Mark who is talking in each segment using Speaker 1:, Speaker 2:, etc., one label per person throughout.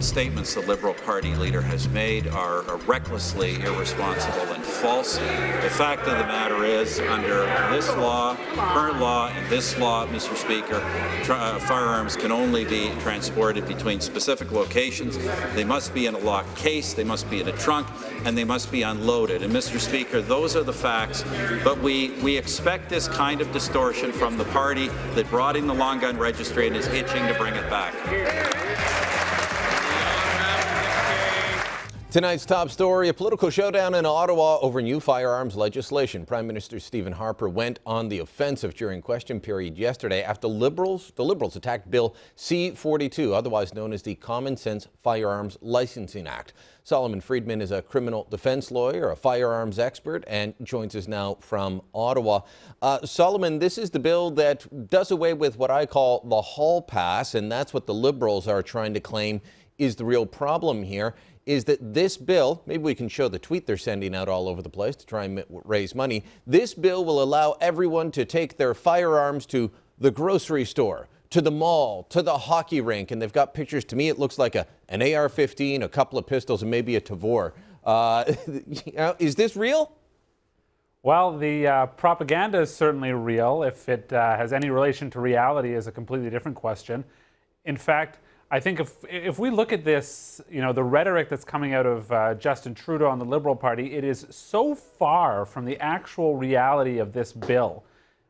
Speaker 1: statements the Liberal Party leader has made are recklessly irresponsible and false. The fact of the matter is, under this law, current law, and this law, Mr. Speaker, firearms can only be transported between specific locations. They must be in a locked case, they must be in a trunk, and they must be unloaded. And Mr. Speaker, those are the facts, but we expect this kind of distortion from the party that brought in the long gun registry and is itching to bring it back.
Speaker 2: Tonight's top story, a political showdown in Ottawa over new firearms legislation. Prime Minister Stephen Harper went on the offensive during question period yesterday after the Liberals attacked Bill C-42, otherwise known as the Common Sense Firearms Licensing Act. Solomon Friedman is a criminal defense lawyer, a firearms expert, and joins us now from Ottawa. Solomon, this is the bill that does away with what I call the hall pass, and that's what the Liberals are trying to claim is the real problem here. Is that this bill, maybe we can show the tweet they're sending out all over the place to try and raise money. This bill will allow everyone to take their firearms to the grocery store, to the mall, to the hockey rink. And they've got pictures. To me, it looks like an AR-15, a couple of pistols, and maybe a Tavor. Is this real?
Speaker 3: Well, the propaganda is certainly real. If it has any relation to reality is a completely different question. In fact, I think if we look at this, the rhetoric that's coming out of Justin Trudeau and the Liberal Party, it is so far from the actual reality of this bill.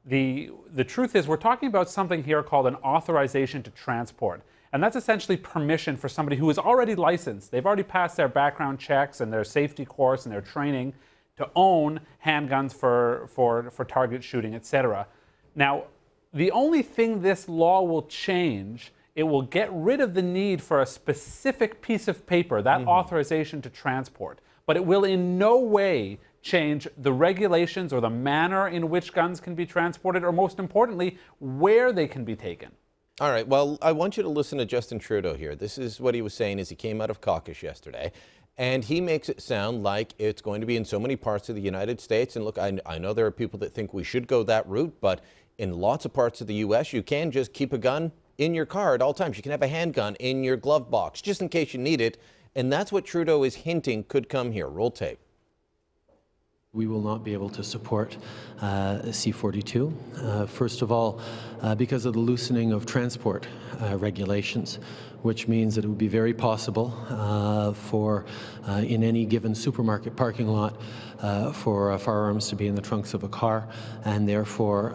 Speaker 3: The truth is we're talking about something here called an authorization to transport. And that's essentially permission for somebody who is already licensed. They've already passed their background checks and their safety course and their training to own handguns for target shooting, etc. Now, the only thing this law will change, it will get rid of the need for a specific piece of paper, that authorization to transport. But it will in no way change the regulations or the manner in which guns can be transported, or most importantly, where they can be taken.
Speaker 2: All right, well, I want you to listen to Justin Trudeau here. This is what he was saying as he came out of caucus yesterday. And he makes it sound like it's going to be in so many parts of the United States. And look, I know there are people that think we should go that route, but in lots of parts of the U.S., you can just keep a gun in your car at all times. You can have a handgun in your glove box just in case you need it. And that's what Trudeau is hinting could come here. Roll tape.
Speaker 4: We will not be able to support C-42. First of all, because of the loosening of transport regulations, which means that it would be very possible for, in any given supermarket parking lot, for firearms to be in the trunks of a car and therefore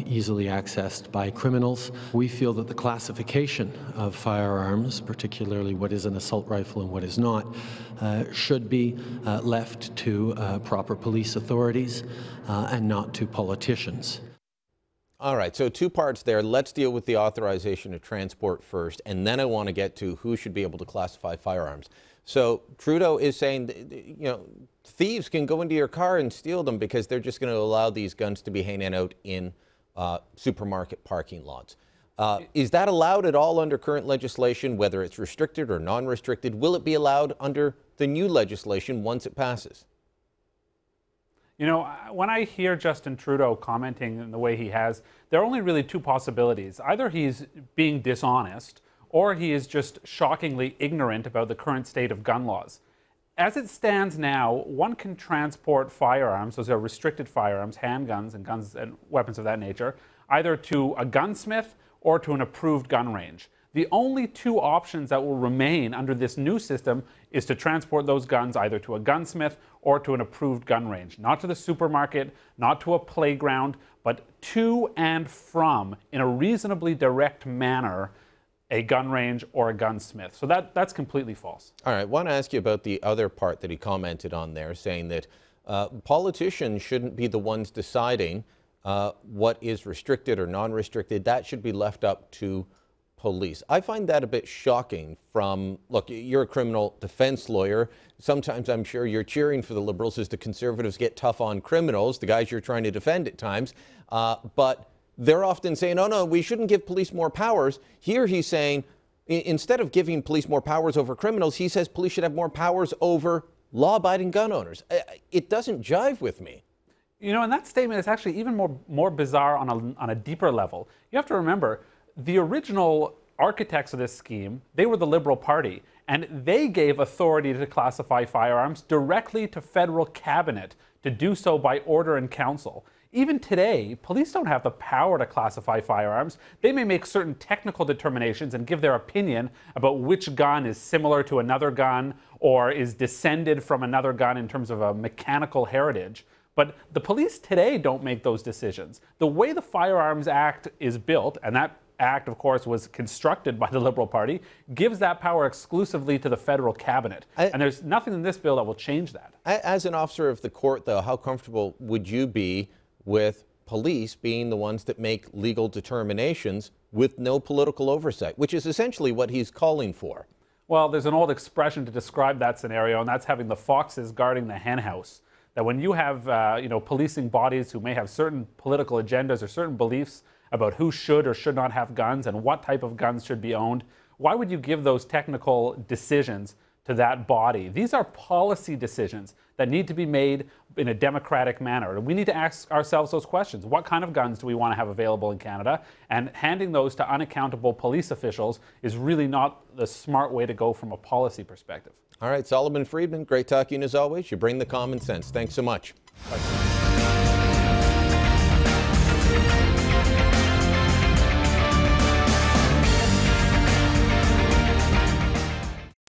Speaker 4: easily accessed by criminals. We feel that the classification of firearms, particularly what is an assault rifle and what is not, should be left to proper police authorities and not to politicians.
Speaker 2: All right, so two parts there. Let's deal with the authorization to transport first, and then I want to get to who should be able to classify firearms. So Trudeau is saying, thieves can go into your car and steal them because they're just going to allow these guns to be hanging out in supermarket parking lots. Is that allowed at all under current legislation, whether it's restricted or non-restricted? Will it be allowed under the new legislation once it passes?
Speaker 3: When I hear Justin Trudeau commenting in the way he has, there are only really two possibilities. Either he's being dishonest, or he is just shockingly ignorant about the current state of gun laws. As it stands now, one can transport firearms, those are restricted firearms, handguns and guns and weapons of that nature, either to a gunsmith or to an approved gun range. The only two options that will remain under this new system is to transport those guns either to a gunsmith or to an approved gun range. Not to the supermarket, not to a playground, but to and from, in a reasonably direct manner, a gun range or a gunsmith. So that's completely false.
Speaker 2: All right, I want to ask you about the other part that he commented on there, saying that politicians shouldn't be the ones deciding what is restricted or non-restricted. That should be left up to police. I find that a bit shocking from, look, you're a criminal defense lawyer. Sometimes I'm sure you're cheering for the Liberals as the Conservatives get tough on criminals, the guys you're trying to defend at times. But they're often saying, oh, no, we shouldn't give police more powers. Here he's saying, instead of giving police more powers over criminals, he says police should have more powers over law-abiding gun owners. It doesn't jive with me.
Speaker 3: And that statement is actually even more bizarre on a deeper level. You have to remember, the original architects of this scheme, they were the Liberal Party. And they gave authority to classify firearms directly to federal cabinet to do so by order in council. Even today, police don't have the power to classify firearms. They may make certain technical determinations and give their opinion about which gun is similar to another gun or is descended from another gun in terms of a mechanical heritage. But the police today don't make those decisions. The way the Firearms Act is built, and that Act, of course, was constructed by the Liberal Party, gives that power exclusively to the federal cabinet. And there's nothing in this bill that will change that.
Speaker 2: As an officer of the court, though, how comfortable would you be with police being the ones that make legal determinations with no political oversight, which is essentially what he's calling for?
Speaker 3: Well, there's an old expression to describe that scenario, and that's having the foxes guarding the henhouse. That when you have policing bodies who may have certain political agendas or certain beliefs about who should or should not have guns and what type of guns should be owned, why would you give those technical decisions to that body? These are policy decisions that need to be made in a democratic manner. We need to ask ourselves those questions. What kind of guns do we want to have available in Canada? And handing those to unaccountable police officials is really not the smart way to go from a policy perspective.
Speaker 2: All right, Solomon Friedman, great talking as always. You bring the common sense. Thanks so much.
Speaker 3: Thanks.